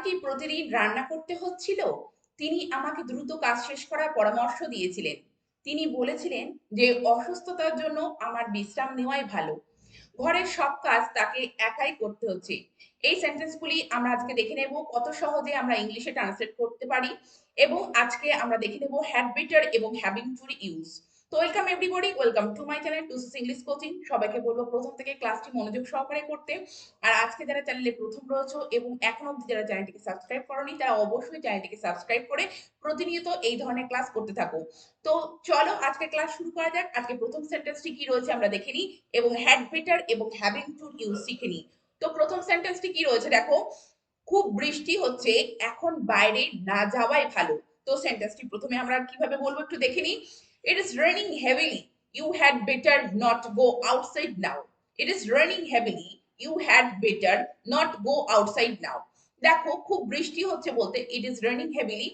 কি প্রতিদিন রান্না করতে হচ্ছিল? তিনি আমাকে দ্রুত কাজ শেষ করার পরামর্শ দিয়েছিলেন। তিনি বলেছিলেন যে অসুস্থতার জন্য আমার বিশ্রাম নেওয়াই ভালো। ঘরের সব কাজ তাকে একাই করতে হচ্ছে। এই সেন্টেন্সগুলি আমরা আজকে দেখে নেব কত সহজে আমরা ইংলিশে ট্রান্সলেট করতে পারি, এবং আজকে আমরা দেখে নেব হ্যাড বেটার এবং হ্যাভিং টু ইউজ। তো welcome everybody, welcome to my channel টুসিস ইংলিশ কোচিং। সবাইকে বলবো প্রথম থেকে ক্লাসটি মনোযোগ সহকারে করতে। আর আজকে যারা চ্যানেলে প্রথম রয়েছে এবং এখনো অবধি যারা চ্যানেলটিকে সাবস্ক্রাইব করোনি, তারা অবশ্যই চ্যানেলটিকে সাবস্ক্রাইব করে প্রতিনিয়ত এই ধরনের ক্লাস করতে থাকো। তো চলো আজকে ক্লাস শুরু করা যাক। আজকে প্রথম সেন্টেন্সটি কি রয়েছে আমরা দেখে নিই, এবং হ্যাড বেটার এবং হ্যাভিং টু ইউজ শিখে নিই। তো প্রথম সেন্টেন্সটি কি রয়েছে দেখো, খুব বৃষ্টি হচ্ছে, এখন বাইরে না যাওয়াই ভালো। তো সেন্টেন্সটি প্রথমে আমরা কিভাবে বলবো একটু দেখে নিই। It is raining heavily, you had better not go outside now. It is raining heavily, you had better not go outside now. দেখো খুব বৃষ্টি হচ্ছে বলতে ইট ইজ রেনিং হেভিলি,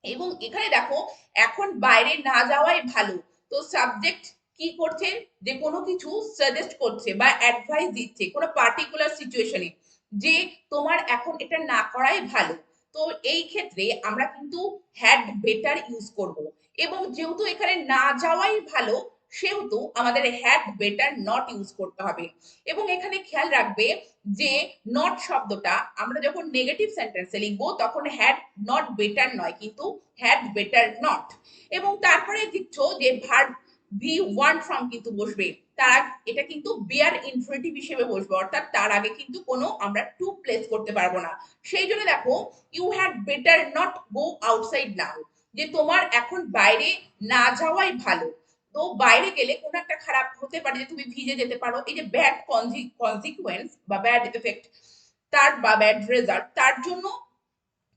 এবং এখানে দেখো এখন বাইরে না যাওয়াই ভালো। তো সাবজেক্ট কি করছে, যে কোনো কিছু সাজেস্ট করছে বা অ্যাডভাইস দিচ্ছে কোনো পার্টিকুলার সিচুয়েশনে, যে তোমার এখন এটা না করাই ভালো। তো এই ক্ষেত্রে আমরা কিন্তু হ্যাড বেটার ইউজ করব, এবং যেহেতু এখানে না যাওয়াই ভালো, সেহেতু আমাদের হ্যাড বেটার নট ইউজ করতে হবে। এবং এখানে খেয়াল রাখবে যে নট শব্দটা আমরা যখন নেগেটিভ সেন্টেন্সে লিখবো তখন হ্যাড নট বেটার নয়, কিন্তু হ্যাড বেটার নট। এবং তারপরে দেখছো যে ভার্ব ভি ওয়ান ফর্ম কিন্তু বসবে, তার এটা কিন্তু বিয়ার ইনফিনিটিভ হিসেবে বসবে, অর্থাৎ তার আগে কিন্তু কোনো আমরা টু প্লেস করতে পারবো না। সেই জন্য দেখো you had better not go outside now, যে তোমার এখন বাইরে না যাওয়াই ভালো। তো বাইরে গেলে কোনো একটা খারাপ হতে পারে, যে তুমি ভিজে যেতে পারো, এই যে ব্যাড কনসিকুয়েন্স বা ব্যাড এফেক্ট, তার বা ব্যাড রেজাল্ট, তার জন্য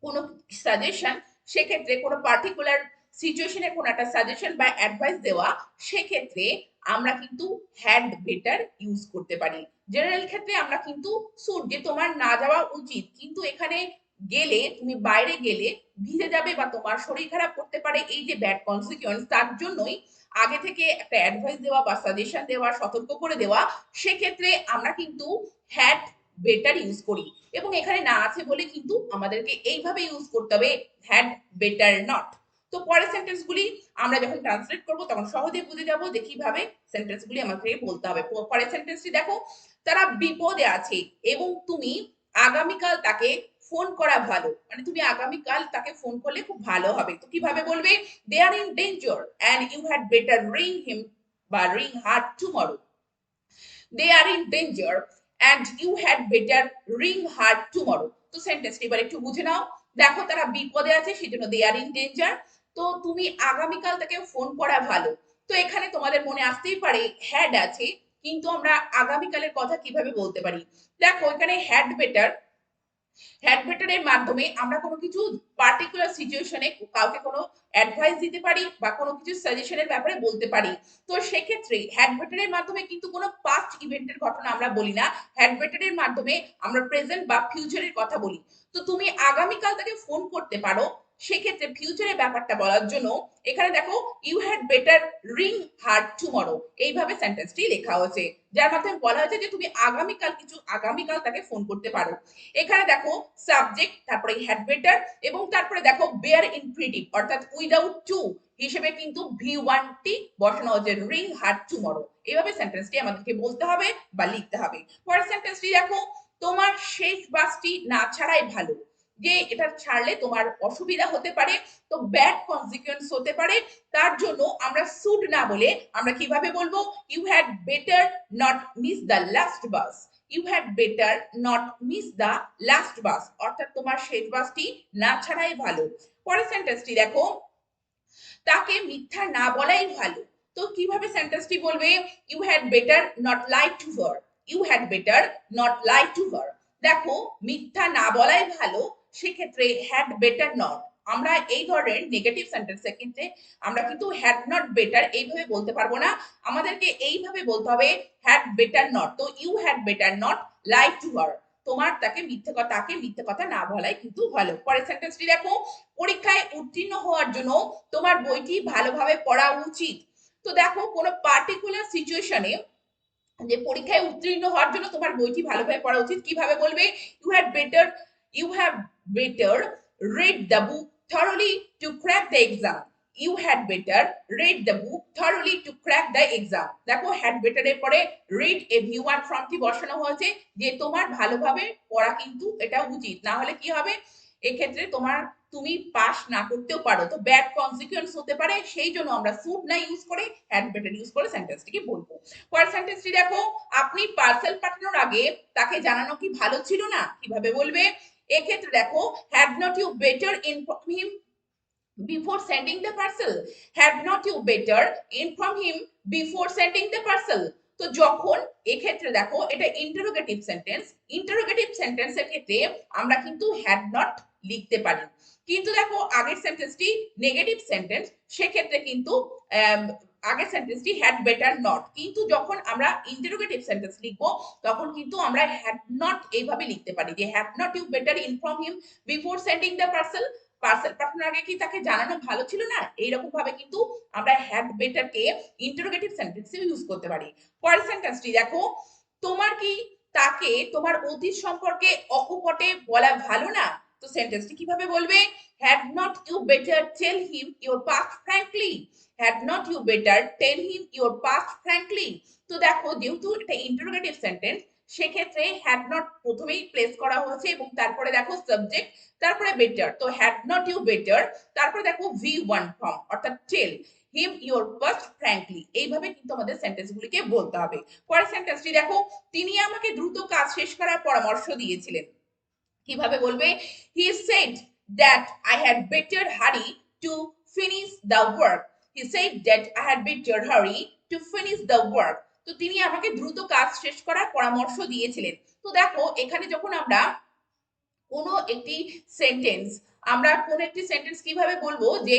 কোনো সাজেশন, সেক্ষেত্রে কোনো পার্টিকুলার সিচুয়েশনে কোনো একটা সাজেশন বা অ্যাডভাইস দেওয়া, সেক্ষেত্রে আমরা কিন্তু হ্যাড বেটার ইউজ করতে পারি। জেনারেল ক্ষেত্রে আমরা কিন্তু শুড, যে তোমার না যাওয়া উচিত, কিন্তু এখানে গেলে তুমি বাইরে গেলে ভিজে যাবে বা তোমার শরীর খারাপ করতে পারে, এই যে ব্যাড কনসিকুয়েন্স, তার জন্যই আগে থেকে একটা অ্যাডভাইস দেওয়া বা সাজেশন দেওয়া, সতর্ক করে দেওয়া, সেক্ষেত্রে আমরা কিন্তু হ্যাড বেটার ইউজ করি। এবং এখানে না আছে বলে কিন্তু আমাদেরকে এইভাবে ইউজ করতে হবে, হ্যাড বেটার নট। তো পরের সেন্টেন্সগুলি আমরা যখন ট্রান্সলেট করব তখন সহজে বুঝে যাব যে কিভাবে সেন্টেন্সগুলি আমাকে বলতে হবে। পরের সেন্টেন্সটি দেখো, তারা বিপদে আছে এবং তুমি আগামীকাল তাকে ফোন করা ভালো, মানে তুমি আগামীকাল তাকে ফোন করলে খুব ভালো হবে। তো কিভাবে বলবে, they are in danger and you had better ring him বা ring her tomorrow. They are in danger and you had better ring her tomorrow। তো সেন্টেন্সটি এবার একটু বুঝে নাও। দেখো তারা বিপদে আছে, সেজন্য দে আর ইন ডেঞ্জার। তো তুমি আগামীকাল তাকে ফোন করা ভালো। তো এখানে তোমাদের মনে আসতেই পারে হ্যাড আছে, কিন্তু আমরা আগামীকালের কথা কিভাবে বলতে পারি। দেখো এখানে হ্যাড বেটার, হ্যাড বেটারের মাধ্যমে আমরা কোনো কিছু পার্টিকুলার সিচুয়েশনে কাউকে কোনো অ্যাডভাইস দিতে পারি বা কোনো কিছু সাজেশনের ব্যাপারে বলতে পারি। তো সেক্ষেত্রে হ্যাড বেটারের মাধ্যমে কিন্তু কোনো পাস্ট ইভেন্টের ঘটনা আমরা বলি না, হ্যাড বেটারের মাধ্যমে আমরা প্রেজেন্ট বা ফিউচারের কথা বলি। তো তুমি আগামীকাল তাকে ফোন করতে পারো, সেক্ষেত্রে ফিউচারের ব্যাপারটা বলার জন্য এখানে দেখো you had better ring her tomorrow, এইভাবে সেন্টেন্সটি লেখা হয়েছে, যার মাধ্যমে বলা হয়েছে যে তুমি আগামীকাল তাকে ফোন করতে পারো। এখানে দেখো সাবজেক্ট, তারপরে হ্যাড বেটার, এবং তারপরে দেখো বেয়ার ইনফিনিটিভ অর্থাৎ উইদাউট টু হিসেবে কিন্তু ভি ওয়ান টি বসানো হচ্ছে, রিং হার টুমরো। এইভাবে সেন্টেন্সটি আমাদেরকে বলতে হবে বা লিখতে হবে। পরের সেন্টেন্সটি দেখো, তোমার শেষ বাসটি না ছাড়াই ভালো, যে এটা ছাড়লে তোমার অসুবিধা হতে পারে, তো ব্যাড কনসিকুয়েন্স হতে পারে, তার জন্য আমরা শুড না বলে আমরা কিভাবে বলবো, you had better not miss the last bus. You had better not miss the last bus, অর্থাৎ তোমার শেষ বাসটি না ছাড়াই ভালো। পরের সেন্টেন্সটি দেখো, তাকে মিথ্যা না বলাই ভালো। তো কিভাবে সেন্টেন্সটি বলবে, you had better not lie to her. You had better not lie to her. দেখো মিথ্যা না বলাই ভালো, সেক্ষেত্রে হ্যাড বেটার নট, আমরা এই ধরনের নেগেটিভ সেন্টেন্সের ক্ষেত্রে আমরা কিন্তু হ্যাড নট বেটার এইভাবে বলতে পারবো না, আমাদেরকে এইভাবে বলতে হবে হ্যাড বেটার নট। তো you had better not lie to her, তোমার তাকে মিথ্যে কথা না বলাই কিন্তু ভালো। পরের সেন্টেন্সটি দেখো, পরীক্ষায় উত্তীর্ণ হওয়ার জন্য তোমার বইটি ভালোভাবে পড়া উচিত। তো দেখো কোনো পার্টিকুলার সিচুয়েশনে, যে পরীক্ষায় উত্তীর্ণ হওয়ার জন্য তোমার বইটি ভালোভাবে পড়া উচিত, কিভাবে বলবে, you had better You have better read the book thoroughly to crack the exam. You had better read the book thoroughly to crack the exam. দেখো had better এর পরে read a v1 from টি বসানো হয়েছে যে তোমার ভালোভাবে পড়া কিন্তু এটা উচিত, না হলে কি হবে এক্ষেত্রে তুমি পাস না করতেও পারো, তো ব্যাড কনসিকুয়েন্স হতে পারে, সেই জন্য আমরা শুড না ইউজ করে হ্যাড বেটার ইউজ করে সেন্টেন্সটিকে বলবো। পরের সেন্টেন্সটি দেখো, আপনি পার্সেল পাঠানোর আগে তাকে জানানো কি ভালো ছিল না, কিভাবে বলবে? এক্ষেত্রে দেখো had not you better inform him before sending the parcel, had not you better inform him before sending the parcel। তো যখন এক্ষেত্রে দেখো এটা ইন্টারোগেটিভ সেন্টেন্স, ইন্টারোগেটিভ সেন্টেন্সের ক্ষেত্রে আমরা কিন্তু হ্যাড নট লিখতে পারি, কিন্তু দেখো আগের সেন্টেন্সটি নেগেটিভ সেন্টেন্স, সেক্ষেত্রে কিন্তু আগের সেন্টেন্সটি হ্যাড বেটার নট, কিন্তু যখন আমরা ইন্টারোগেটিভ সেন্টেন্স লিখবো তখন কিন্তু আমরা হ্যাড নট এইভাবে লিখতে পারি যে had not you better inform him before sending the parcel, parcel পাঠানোর আগে কি তাকে জানানো ভালো ছিল না, এইরকম ভাবে কিন্তু আমরা হ্যাড বেটার কে ইন্টারোগেটিভ সেন্টেন্সে ইউজ করতে পারি। পরের সেন্টেন্সটি দেখো, তোমার কি তাকে তোমার অতীত সম্পর্কে অকপটে বলা ভালো না, তো সেন্টেন্সটি কিভাবে বলবে? had not you better tell him your past frankly, had not you better tell him your past frankly। তো দেখো যেহেতু এটা ইন্টারোগেটিভ সেন্টেন্স, সেক্ষেত্রে হ্যাড নট প্রথমেই প্লেস করা হয়েছে এবং তারপরে দেখো সাবজেক্ট, তারপরে বেটার, তো হ্যাড নট ইউ বেটার, তারপরে দেখো v1 ফর্ম অর্থাৎ টেল হিম ইওর ফার্স্ট ফ্র্যাঙ্কলি, এইভাবে কিন্তু আমাদের সেন্টেন্সগুলিকে বলতে হবে। পরের সেন্টেন্সটি দেখো, তিনি আমাকে দ্রুত কাজ শেষ করার পরামর্শ দিয়েছিলেন, কিভাবে বলবে? he said that I had better hurry to finish the work, he said that I had better hurry to finish the work। তো তিনি আমাকে দ্রুত কাজ শেষ করার পরামর্শ দিয়েছিলেন। তো দেখো এখানে যখন আমরা কোনো একটি সেন্টেন্স, আমরা কোন একটি সেন্টেন্স কিভাবে বলবো যে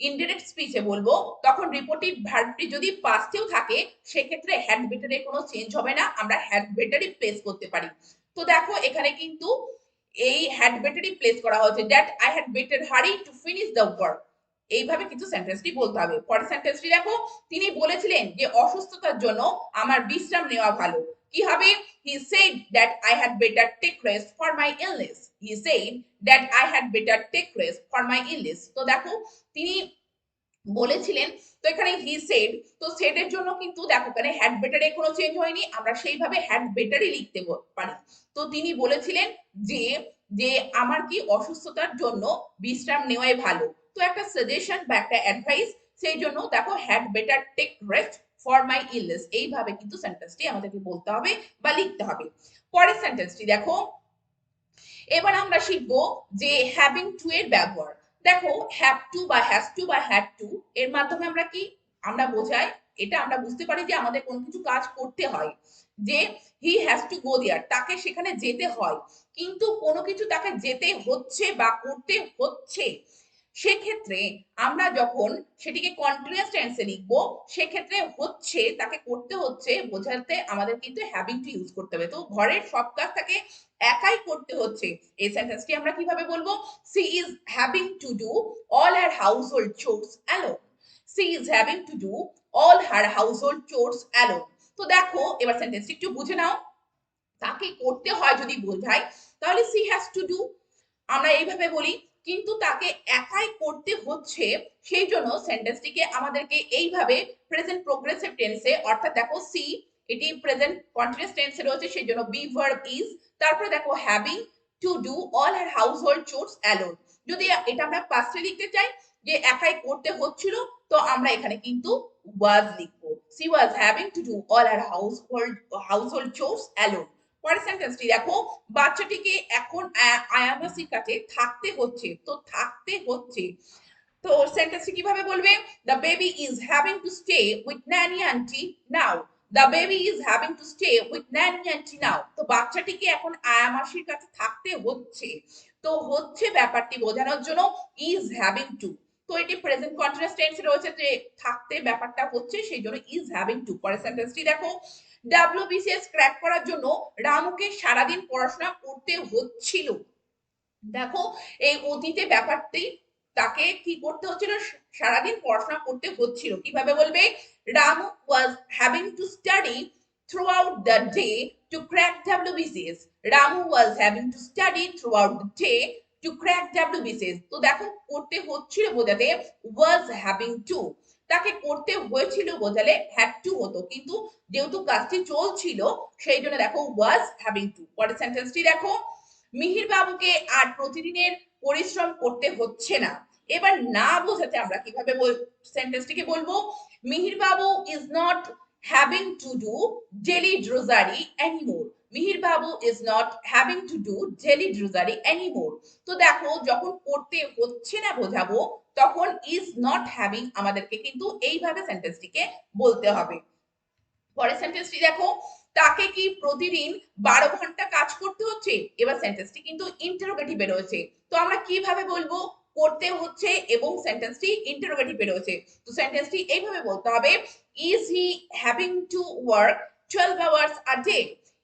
ইনডিরেক্ট স্পিচে বলবো, তখন রিপোর্টিভ ভার্বটি যদি পাস্টেও থাকে সেক্ষেত্রে হ্যাড বেটারে কোনো চেঞ্জ হবে না, আমরা হ্যাড বেটারই প্লেস করতে পারি। তো দেখো এখানে কিন্তু এই হ্যাড বেটারই প্লেস করা হয়েছে, that I had better hurry to finish the work, এইভাবে কিন্তু সেন্টেন্সটি বলতে হবে। পরের সেন্টেন্সটি দেখো, তিনি বলেছিলেন যে অসুস্থতার জন্য আমার বিশ্রাম নেওয়া ভালো, কি হবে? he said that I had better take rest for my illness, he said that I had better take rest for my illness। তো দেখো তিনি বলেছিলেন, তো এখানে হি সেড, তো সেড এর জন্য কিন্তু দেখো এখানে হ্যাড বেটারে কোনো চেঞ্জ হয়নি, আমরা সেইভাবে হ্যাড বেটারই লিখতে পারি। তো তিনি বলেছিলেন যে যে আমার কি অসুস্থতার জন্য বিশ্রাম নেওয়াই ভালো, তো একটা সাজেশন বা একটা অ্যাডভাইস, সেই জন্য দেখো had better take rest for my illness, এইভাবে কিন্তু সেন্টেন্সটি আমাদেরকে বলতে হবে বা লিখতে হবে। পরের সেন্টেন্সটি দেখো, এবার আমরা শিখবো যে হ্যাভিং টু এর ব্যবহার। দেখো হ্যাভ টু বা হ্যাজ টু বা হ্যাড টু এর মাধ্যমে আমরা কি আমরা বোঝাই, এটা আমরা বুঝতে পারি যে আমাদের কোনো কিছু কাজ করতে হয়, যে হি হ্যাজ টু গো দেয়ার, তাকে সেখানে যেতে হয়, কিন্তু কোনো কিছু তাকে যেতে হচ্ছে বা করতে হচ্ছে, সেক্ষেত্রে আমরা যখন সেটিকে কন্টিনিউয়াস টেন্সে লিখবো, সেক্ষেত্রে হচ্ছে তাকে করতে হচ্ছে বোঝাতে আমাদের কিন্তু হ্যাভিং টু ইউজ করতে হবে। তো ঘরের সব কাজ তাকে একাই করতে হচ্ছে, এই সেন্টেন্সটি আমরা কিভাবে বলবো? She is having to do all her household chores alone, she is having to do all her household chores alone. তো দেখো এবার সেন্টেন্সটি একটু বুঝে নাও, তাকে করতে হয় যদি বোঝায় তাহলে সি হ্যাজ টু ডু, আমরা এইভাবে বলি, কিন্তু তাকে একাই করতে হচ্ছে, সেই জন্য সেন্টেন্সটিকে আমাদেরকে এইভাবে প্রেজেন্ট প্রোগ্রেসিভ টেন্সে, অর্থাৎ দেখো সি এটি প্রেজেন্ট কন্টিনিউয়াস টেন্সে রয়েছে, সেই জন্য বি ভার্ব ইজ, তারপরে দেখো having to do all her household chores alone, যদি এটা আমরা পাস্টে লিখতে চাই যে একাই করতে হচ্ছিল, তো আমরা এখানে কিন্তু ওয়াজ লিখবো, she was having to do all her household chores alone. পরের সেন্টেন্সটি দেখো, বাচ্চাটিকে এখন আয়াবাসিক কাছে থাকতে হচ্ছে, তো থাকতে হচ্ছে, তো সেন্টেন্সটি কিভাবে বলবে? The baby is having to stay with nanny aunty now, the baby is having to stay with nanny aunty now, তো বাচ্চাটিকে এখন আয়ামাসির কাছে থাকতে হচ্ছে, তো হচ্ছে ব্যাপারটি বোঝানোর জন্য ইজ হ্যাভিং টু, তো এটি প্রেজেন্ট কন্টিনিউয়াস টেন্সে রয়েছে যে থাকতে ব্যাপারটা হচ্ছে, সেই জন্য ইজ হ্যাভিং টু। পরের সেন্টেন্সটি দেখো, ডাব্লিউবিসিএস ক্র্যাক করার জন্য রামুকে সারাদিন পড়াশোনা করতে হচ্ছিল, দেখো এই অতীতে ব্যাপারটি তাকে কি করতে হচ্ছিল, সারাদিন পড়াশোনা করতে হচ্ছিল, কিভাবে বলবে? রামু ওয়াজ having to study through out the day to crack WBCS. Ramu was having to study throughout the day to crack WBCS. তো দেখো করতে হচ্ছিল বোঝাতে was having to, তাকে করতে হয়েছিল বোঝালে had to হতো, কিন্তু যেহেতু কাজটি চলছিল সেই জন্য দেখো was having to। পরের সেন্টেন্সটি দেখো, মিহির বাবুকে আর প্রতিদিনের পরিশ্রম করতে হচ্ছে না। এবার না বোঝাতে আমরা কিভাবে সেন্টেন্সটিকে বলবো, Mihir babu is not having to do daily drudgery anymore. Mihir babu is not having to do daily drudgery anymore. তো দেখো যখন করতে হচ্ছে না বোঝাবো তখন ইজ নট হ্যাভিং আমাদেরকে কিন্তু এইভাবে সেন্টেন্সটিকে বলতে হবে। পরের সেন্টেন্সটি দেখো, তাকে কি প্রতিদিন 12 ঘন্টা কাজ করতে হচ্ছে। এবার সেন্টেন্সটি কিন্তু ইন্টারোগেটিভে রয়েছে, তো আমরা কিভাবে বলবো, করতে হচ্ছে এবং সেন্টেন্সটি ইন্টারোগেটিভে রয়েছে, তো সেন্টেন্সটি এইভাবে বলতে হবে, is he having to work 12 hours a day.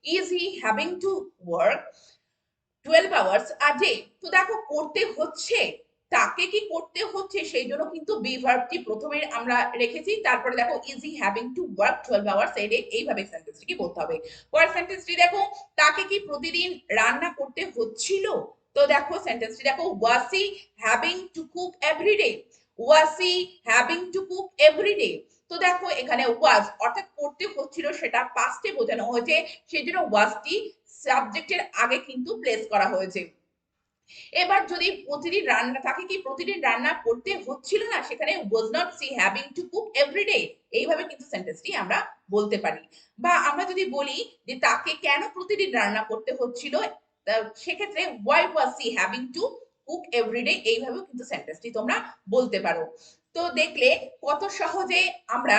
Is he having to work 12 hours a day. তো দেখো করতে হচ্ছে, তাকে কি করতে হচ্ছে সেই জন্য কিন্তু বি ভার্বটি প্রথমে আমরা রেখেছি, তারপরে দেখো is he having to work 12 hours a day, এইভাবে সেন্টেন্সটিকে বলতে হবে। পরের সেন্টেন্সটি দেখো, তাকে কি প্রতিদিন রান্না করতে হচ্ছিল। তো দেখো সেন্টেন্সটি দেখো, was he having to cook every day. Was he having to cook every day. তো দেখো এখানে ওয়াজ অর্থাৎ করতে হচ্ছিল সেটা পাস্টে বোঝানো হয়েছে, সেই জন্য ওয়াজটি সাবজেক্টের আগে কিন্তু প্লেস করা হয়েছে। এবার যদি প্রতিদিন রান্না, তাকে কি প্রতিদিন রান্না করতে হচ্ছিল না, সেখানে was not she having to cook every day, এইভাবে কিন্তু সেন্টেন্সটি আমরা বলতে পারি। বা আমরা যদি বলি যে তাকে কেন প্রতিদিন রান্না করতে হচ্ছিল, সেক্ষেত্রে why was she having to cook every day, এইভাবেও কিন্তু সেন্টেন্সটি তোমরা বলতে পারো। তো দেখলে কত সহজে আমরা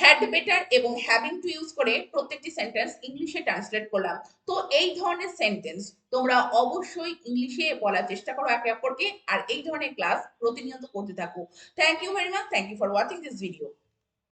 হ্যাড বেটার এবং হ্যাভিং টু ইউজ করে প্রত্যেকটি সেন্টেন্স ইংলিশে ট্রান্সলেট করলাম। তো এই ধরনের সেন্টেন্স তোমরা অবশ্যই ইংলিশে বলার চেষ্টা করো একে অপরকে, আর এই ধরনের ক্লাস প্রতিনিয়ত করতে থাকো। Thank you very much, thank you for watching this video.